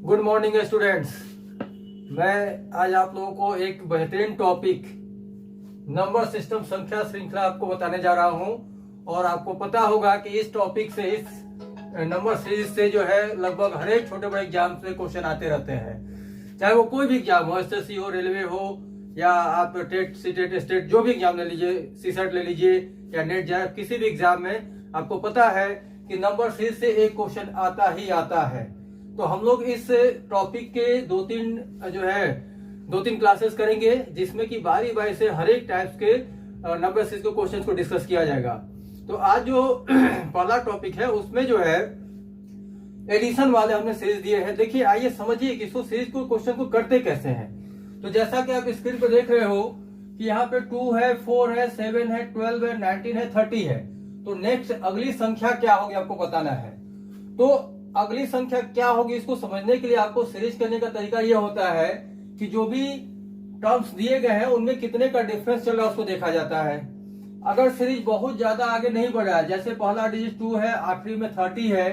Good morning students. मैं आज आप लोगों को एक बेहतरीन टॉपिक नंबर सिस्टम संख्या श्रृंखला आपको बताने जा रहा हूं। और आपको पता होगा कि इस टॉपिक से, इस नंबर सीरीज से जो है लगभग हर एक छोटे बड़े एग्जाम से क्वेश्चन आते रहते हैं। चाहे वो कोई भी एग्जाम हो, एसएससी हो, रेलवे हो, या आप टेट सीटेट स्टेट जो भी एग्जाम ले लीजिए, सीसेट ले लीजिए या नेट जाए, किसी भी एग्जाम में आपको पता है कि नंबर सीरीज से एक क्वेश्चन आता ही आता है। तो हम लोग इस टॉपिक के दो तीन क्लासेस करेंगे, जिसमें कि बारी बारी से हर एक टाइप्स के नंबर सीरीज के क्वेश्चंस को डिस्कस किया जाएगा। तो आज जो पहला टॉपिक है उसमें जो है एडिशन वाले हमने सीरीज दिए हैं। देखिए, आइए समझिए कि इसको सीरीज को क्वेश्चन को करते कैसे हैं। तो जैसा कि आप स्क्रीन पर देख रहे हो कि यहाँ पे 2 है, 4 है, 7 है, 12 है, 19 है, 30 है। तो नेक्स्ट अगली संख्या क्या होगी आपको बताना है। तो अगली संख्या क्या होगी इसको समझने के लिए आपको सीरीज करने का तरीका यह होता है कि जो भी टर्म्स दिए गए हैं उनमें कितने का डिफरेंस चल रहा है उसको देखा जाता है। अगर सीरीज बहुत ज्यादा आगे नहीं बढ़ा है, जैसे पहला डिजिट 2 है, आखिरी में 30 है,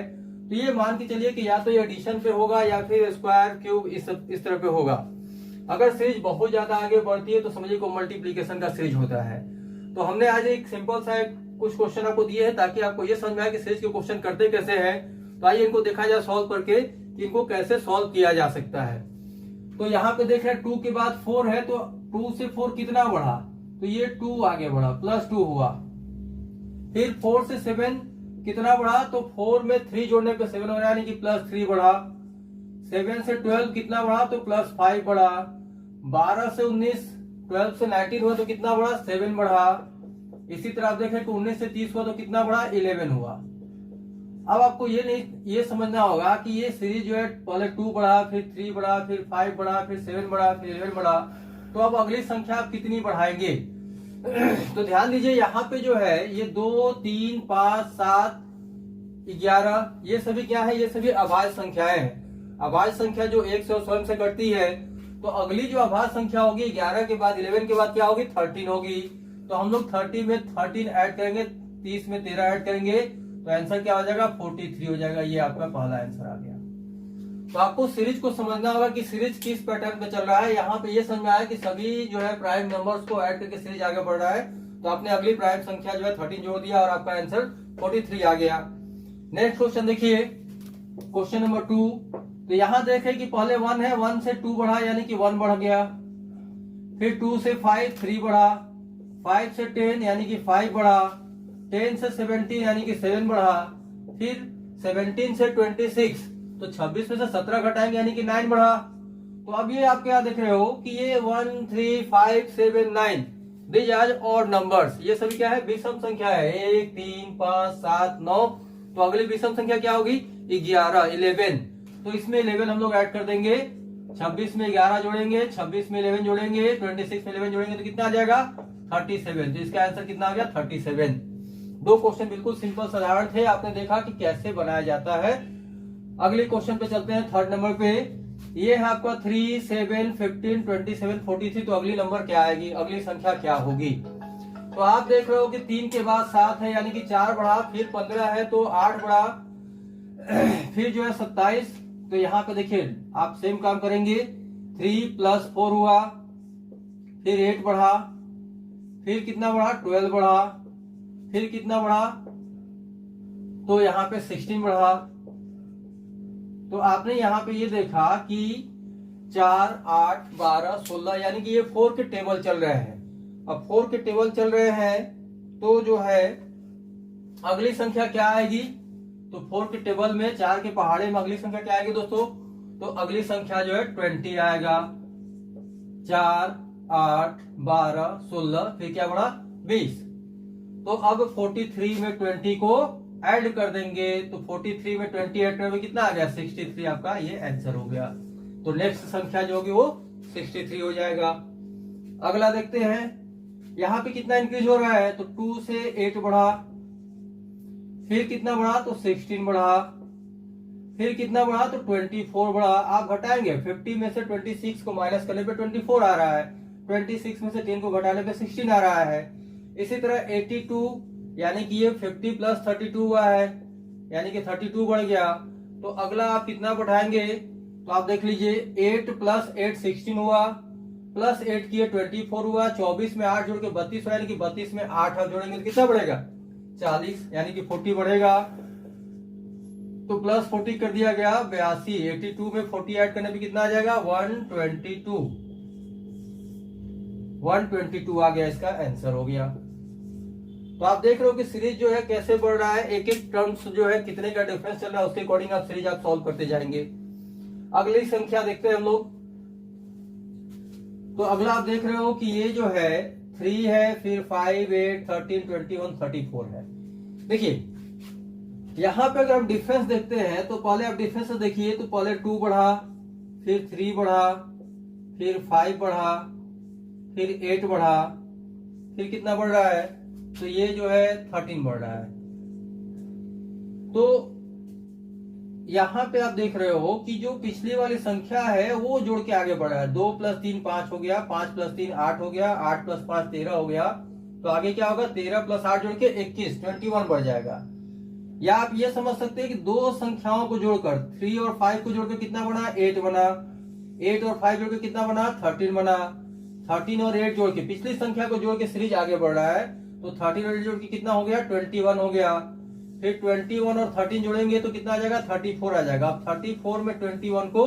तो ये मान के चलिए कि या तो ये एडिशन पे होगा या फिर स्क्वायर क्यूब इस तरह पे होगा। अगर सीरीज बहुत ज्यादा आगे बढ़ती है तो समझिए को मल्टीप्लीकेशन का सीरीज होता है। तो हमने आज एक सिंपल सा कुछ क्वेश्चन आपको दिए हैं ताकि आपको ये समझ में आए कि सीरीज के क्वेश्चन करते कैसे हैं। तो आइए इनको देखा जाए सॉल्व करके कि इनको कैसे सॉल्व किया जा सकता है। तो यहाँ पे देख रहे हैं 2 के बाद 4 है, तो 2 से 4 कितना बढ़ा, तो ये 2 आगे बढ़ा, +2 हुआ। फिर 4 से 7 कितना बढ़ा, तो 4 में 3 जोड़ने पे 7 हो रहा है, यानी कि +3 बढ़ा। 7 से 12 कितना बढ़ा, तो +5 बढ़ा। 12 से 19, 12 से 19 हुआ तो कितना बढ़ा, 7 बढ़ा। इसी तरह आप देखें कि 19 से 30 हुआ तो कितना बढ़ा, 11 हुआ। अब आपको ये समझना होगा कि ये सीरीज जो है पहले 2 बढ़ा, फिर 3 बढ़ा, फिर 5 बढ़ा, फिर 7 बढ़ा, फिर 11 बढ़ा। तो अब अगली संख्या आप कितनी बढ़ाएंगे। तो ध्यान दीजिए, यहाँ पे जो है ये 2, 3, 5, 7, 11 ये सभी क्या है, ये सभी अभाज्य संख्याएं हैं। अभाज्य संख्या जो 1 से और स्वयं से कटती है, तो अगली जो अभाज्य संख्या होगी 11 के बाद, 11 के बाद क्या होगी, 13 होगी। तो हम लोग 30 में 13 ऐड करेंगे, 30 में 13 ऐड करेंगे, तो आंसर क्या हो जाएगा, 43 हो जाएगा। ये आपका पहला आंसर आ गया। तो आपको सीरीज को समझना होगा कि सीरीज किस पैटर्न पे चल रहा है। यहाँ पे ये समझ में आया कि सभी जो है प्राइम नंबर्स को ऐड करके सीरीज आगे बढ़ रहा है। तो आपने अगली प्राइम संख्या जो है 13 जोड़ दिया और आपका आंसर 43 आ गया। नेक्स्ट क्वेश्चन देखिए, क्वेश्चन नंबर 2। तो यहाँ देखे कि पहले 1 है, 1 से 2 बढ़ा यानी कि 1 बढ़ गया। फिर 2 से 5 3 बढ़ा, 5 से 10 यानी कि 5 बढ़ा, 10 से 17 यानी कि 7 बढ़ा। फिर 17 से 26, तो 26 में से 17 घटाएंगे यानी कि 9 बढ़ा। तो अब ये आप क्या देख रहे हो कि ये 1 3 5 7 9 दीज आर ऑड नंबर्स। ये सभी क्या है, विषम संख्या है। 1 3 5 7 9। तो अगली विषम संख्या क्या होगी, 11। तो इसमें 11 हम लोग ऐड कर देंगे। 26 में 11 जोड़ेंगे, 26 में 11 जोड़ेंगे, 26 में 11 जोड़ेंगे तो कितना आ जाएगा, 37। तो इसका आंसर कितना आ गया, 37। दो क्वेश्चन बिल्कुल सिंपल साधारण थे, आपने देखा कि कैसे बनाया जाता है। अगले क्वेश्चन पे चलते हैं, थर्ड नंबर पे। ये है आपका 3 7 15 27 43। तो अगली नंबर क्या आएगी, अगली संख्या क्या होगी। तो आप देख रहे हो कि 3 के बाद 7 है यानी कि 4 बढ़ा, फिर 15 है तो 8 बढ़ा, फिर जो है 27। तो यहाँ पे देखिए आप सेम काम करेंगे, 3 + 4 हुआ, फिर 8 बढ़ा, फिर कितना बढ़ा, 12 बढ़ा, फिर कितना बढ़ा, तो यहाँ पे 16 बढ़ा। तो आपने यहाँ पे ये देखा कि 4 8 12 16 यानी कि ये 4 के टेबल चल रहे हैं। अब 4 के टेबल चल रहे हैं तो जो है अगली संख्या क्या आएगी, तो 4 के टेबल में 4 के पहाड़े में अगली संख्या क्या आएगी दोस्तों, तो अगली संख्या जो है 20 आएगा। 4 8 12 16 फिर क्या बढ़ा, 20। तो अब 43 में 20 को ऐड कर देंगे, तो 43 में 20 ऐड करेंगे कितना आ गया, 63। आपका ये आंसर हो गया। तो नेक्स्ट संख्या जो होगी वो 63 हो जाएगा। अगला देखते हैं, यहाँ पे कितना इंक्रीज हो रहा है, तो 2 से 8 बढ़ा, फिर कितना बढ़ा, तो 16 बढ़ा, फिर कितना बढ़ा, तो 24 बढ़ा। आप घटाएंगे, 50 में से 26 को माइनस करने पे 24 आ रहा है, 26 में से 10 को घटाने पे 16 आ रहा है। इसी तरह 82 यानी कि ये 50 + 32 हुआ है, यानी कि 32 बढ़ गया। तो अगला आप कितना बढ़ाएंगे, तो आप देख लीजिए 8 प्लस 8 16 हुआ, प्लस 8 किए 24 हुआ, 24 में 8 जोड़ के 32 हुआ, यानी कि 32 में 8 आप जोड़ेंगे तो कितना बढ़ेगा 40, यानी कि 40 बढ़ेगा। तो प्लस 40 कर दिया गया 82, 82 में 40 ऐड करने पे कितना आ जाएगा 122 आ गया, इसका आंसर हो गया। तो आप देख रहे हो कि सीरीज जो है कैसे बढ़ रहा है, एक एक टर्म्स जो है कितने का डिफरेंस चल रहा है उसके अकॉर्डिंग आप सीरीज आप सॉल्व करते जाएंगे। अगली संख्या देखते हैं हम लोग। तो अगला आप देख रहे हो कि ये जो है 3 है, फिर 5 8 13 21 34 है। देखिए यहां पे अगर हम डिफरेंस देखते हैं तो पहले आप डिफरेंस देखिए, तो पहले 2 बढ़ा, फिर 3 बढ़ा, फिर 5 बढ़ा, फिर 8 बढ़ा, फिर कितना बढ़ रहा है, तो ये जो है 13 बढ़ रहा है। तो यहां पे आप देख रहे हो कि जो पिछली वाली संख्या है वो जोड़ के आगे बढ़ रहा है। 2 प्लस 3 5 हो गया, 5 प्लस 3 8 हो गया, 8 प्लस 5 13 हो गया। तो आगे क्या होगा 13 प्लस 8 जोड़ के 21 21 बढ़ जाएगा। या आप ये समझ सकते हैं कि दो संख्याओं को जोड़कर 3 और 5 को जोड़कर कितना बना 8 बना, 8 और 5 जोड़ के कितना बना 13 बना, 13 और 8 जोड़ के पिछली संख्या को जोड़ के सीरीज आगे बढ़ रहा है। तो 13 और 8 जोड़ के कितना हो गया 21 हो गया। फिर 21 और 13 जोड़ेंगे तो कितना आ जाएगा 34 आ जाएगा। अब 34 में 21 को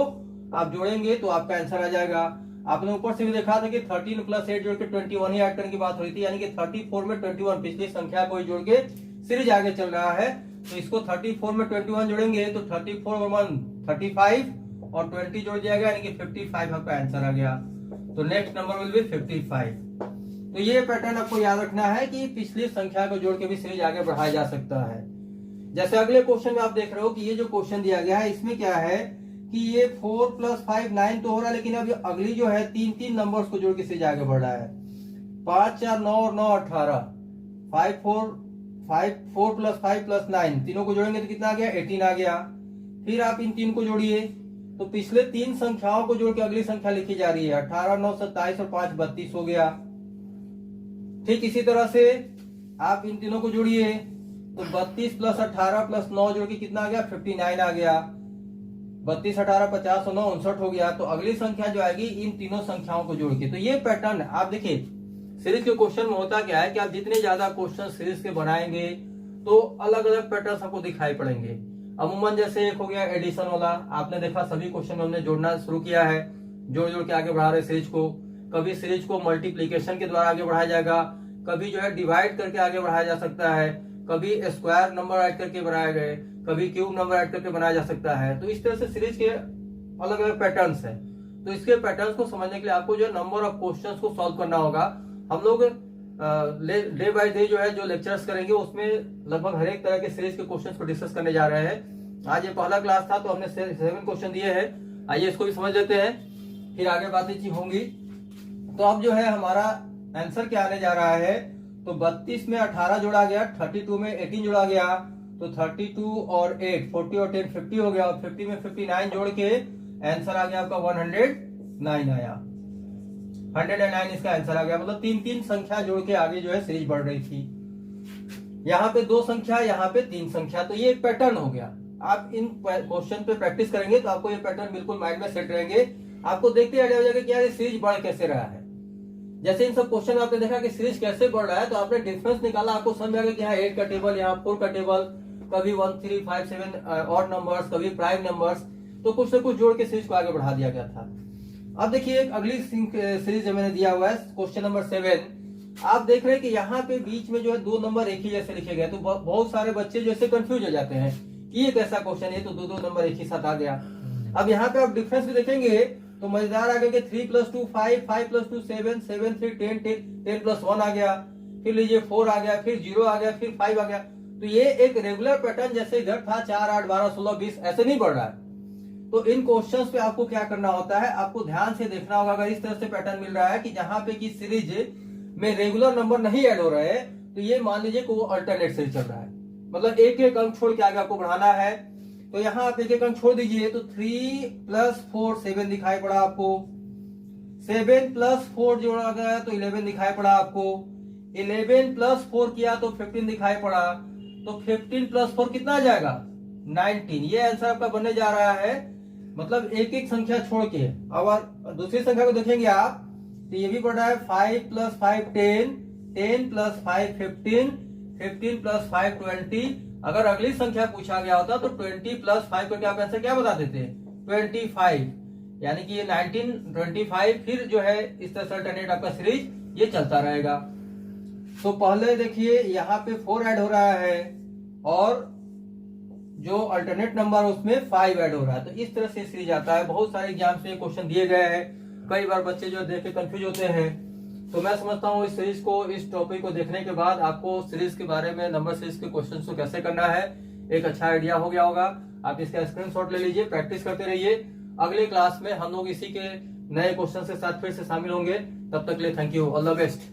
आप जोड़ेंगे तो आपका आंसर आ जाएगा। आपने ऊपर से भी देखा था कि 13 प्लस 8 जोड़ के 21 ही ऐड करने की बात हुई थी, यानी कि 34 में 21 पिछली संख्या को जोड़ के सीरीज आगे चल रहा है। तो इसको 34 में 21 जोड़ेंगे तो 34 और 1 35 और 20 जोड़ जाएगा, यानी कि 55 आपका आंसर आ गया। तो नेक्स्ट नंबर विल बी 55। तो ये पैटर्न आपको याद रखना है कि पिछली संख्या को जोड़ के भी सीरीज आगे बढ़ाया जा सकता है। जैसे अगले क्वेश्चन में आप देख रहे हो कि ये जो क्वेश्चन दिया गया है इसमें क्या है कि ये 4 प्लस 5 9 तो हो रहा है, लेकिन अभी अगली जो है 3 नंबर्स को जोड़ के सीरीज आगे बढ़ रहा है। 5 4 9 और 9 18, 4 प्लस 5 प्लस 9 तीनों को जोड़ेंगे तो कितना आ गया 18 आ गया। फिर आप इन 3 को जोड़िए तो पिछले 3 संख्याओं को जोड़ के अगली संख्या लिखी जा रही है। 18 9 27 और 5 32 हो गया। ठीक इसी तरह से आप इन तीनों को जोड़िए तो 32 प्लस 18 प्लस 9 जोड़ के कितना आ गया 59 आ गया। 32 18 50 और 9 59 हो गया। तो अगली संख्या जो आएगी इन तीनों संख्याओं को जोड़ के। तो ये पैटर्न आप देखिए सीरीज के क्वेश्चन में होता क्या है कि आप जितने ज्यादा क्वेश्चन सीरीज के बनाएंगे तो अलग अलग पैटर्न आपको दिखाई पड़ेंगे। अमूमन जैसे एक हो गया एडिशन वाला, आपने देखा सभी क्वेश्चन में हमने जोड़ना शुरू किया है, जोड़ जोड़ के आगे बढ़ा रहे सीरीज को। कभी सीरीज को मल्टीप्लीकेशन के द्वारा आगे बढ़ाया जाएगा, कभी जो है डिवाइड करके आगे बढ़ाया जा सकता है, कभी स्क्वायर नंबर ऐड करके बनाए गए, कभी क्यूब नंबर ऐड करके बनाया जा सकता है। तो इस तरह से सीरीज के अलग अलग पैटर्न्स हैं। तो इसके पैटर्न्स को समझने के लिए आपको जो है नंबर ऑफ क्वेश्चंस को सॉल्व करना होगा। हम लोग डे बाय डे जो है जो लेक्चर्स करेंगे उसमें लगभग हर एक तरह के सीरीज के क्वेश्चंस को डिस्कस करने जा रहे हैं। आज ये पहला क्लास था तो हमने 7 क्वेश्चन दिए हैं। आइए इसको भी समझ लेते हैं, फिर आगे बातें होंगी। तो अब जो है हमारा आंसर क्या आने जा रहा है, तो 32 में 18 जोड़ा गया, 32 में 18 जोड़ा गया, तो 32 और 8 40 और 10 50 हो गया, और 50 में 59 जोड़ के आंसर आ गया आपका 109 आया। 109 इसका आंसर आ गया। मतलब 3 संख्या जोड़ के आगे जो है सीरीज बढ़ रही थी। यहाँ पे 2 संख्या, यहाँ पे 3 संख्या। तो ये एक पैटर्न हो गया। आप इन क्वेश्चन पे प्रैक्टिस करेंगे तो आपको ये पैटर्न बिल्कुल माइंड में सेट रहेंगे। आपको देखते आइडिया हो जाएगा कि यार ये सीरीज बढ़ कैसे रहा है। जैसे इन सब क्वेश्चन आपने देखा कि सीरीज कैसे बढ़ रहा है तो आपने डिफरेंस निकाला, आपको समझ आ गया कि यहाँ 8 का टेबल, यहाँ 4 का टेबल, कभी 1 3 5 7 ऑड नंबर्स, कभी प्राइम नंबर्स। तो कुछ से कुछ जोड़ के सीरीज को आगे बढ़ा दिया गया था। अब देखिए एक अगली सीरीज मैंने दिया हुआ है क्वेश्चन नंबर 7। आप देख रहे हैं कि यहाँ पे बीच में जो है 2 नंबर एक ही जैसे लिखे गए। तो बहुत सारे बच्चे जैसे कंफ्यूज हो जाते हैं कि ये कैसा क्वेश्चन है, तो 2 नंबर एक ही साथ आ गया। अब यहाँ पे आप डिफरेंस भी देखेंगे तो मजेदार आ गया कि 3 + 2 5, 5 + 2 7, 7 3 10, 10 + 1 आ गया। फिर लीजिए 4 आ गया, फिर 0 आ गया, फिर 5 आ गया। तो ये एक रेगुलर पैटर्न जैसे इधर था 4 8 12 16 20 ऐसे नहीं बढ़ रहा है। तो इन क्वेश्चंस पे आपको क्या करना होता है, आपको ध्यान से देखना होगा। अगर इस तरह से पैटर्न मिल रहा है कि जहां पे की सीरीज में रेगुलर नंबर नहीं ऐड हो रहे हैं, तो ये मान लीजिए कि वो अल्टरनेट सीरीज चल रहा है। मतलब एक एक अंक छोड़ के आगे आपको बढ़ाना है। तो यहाँ आप एक एक अंक छोड़ दीजिए तो 3 + 4 7 दिखाई पड़ा आपको। 7 + 4 जोड़ा गया तो 11 दिखाई पड़ा आपको। 11 + 4 किया तो 15 दिखाई पड़ा। तो 15 + 4 कितना आ जाएगा 19। ये आंसर आपका बनने जा रहा है मतलब एक एक संख्या छोड़ के। और दूसरी संख्या को देखेंगे आप तो ये भी पड़ रहा है 5 + 5 10, 10 + 5 15, 15 + 5 20। अगर अगली संख्या पूछा गया होता तो 20 + 5 को क्या आप ऐसे क्या बता देते, 25, यानी कि ये 19, 25, फिर जो है इस तरह से अल्टरनेट आपका सीरीज ये चलता रहेगा। तो पहले देखिए यहाँ पे 4 ऐड हो रहा है और जो अल्टरनेट नंबर उसमें 5 ऐड हो रहा है। तो इस तरह से सीरीज आता है। बहुत सारे एग्जाम में क्वेश्चन दिए गए हैं, कई बार बच्चे जो देख के कंफ्यूज होते हैं। तो मैं समझता हूँ इस सीरीज को, इस टॉपिक को देखने के बाद आपको सीरीज के बारे में, नंबर सीरीज के क्वेश्चन को कैसे करना है एक अच्छा आइडिया हो गया होगा। आप इसका स्क्रीनशॉट ले लीजिए, प्रैक्टिस करते रहिए। अगले क्लास में हम लोग इसी के नए क्वेश्चन के साथ फिर से शामिल होंगे। तब तक के लिए thank you, all the best.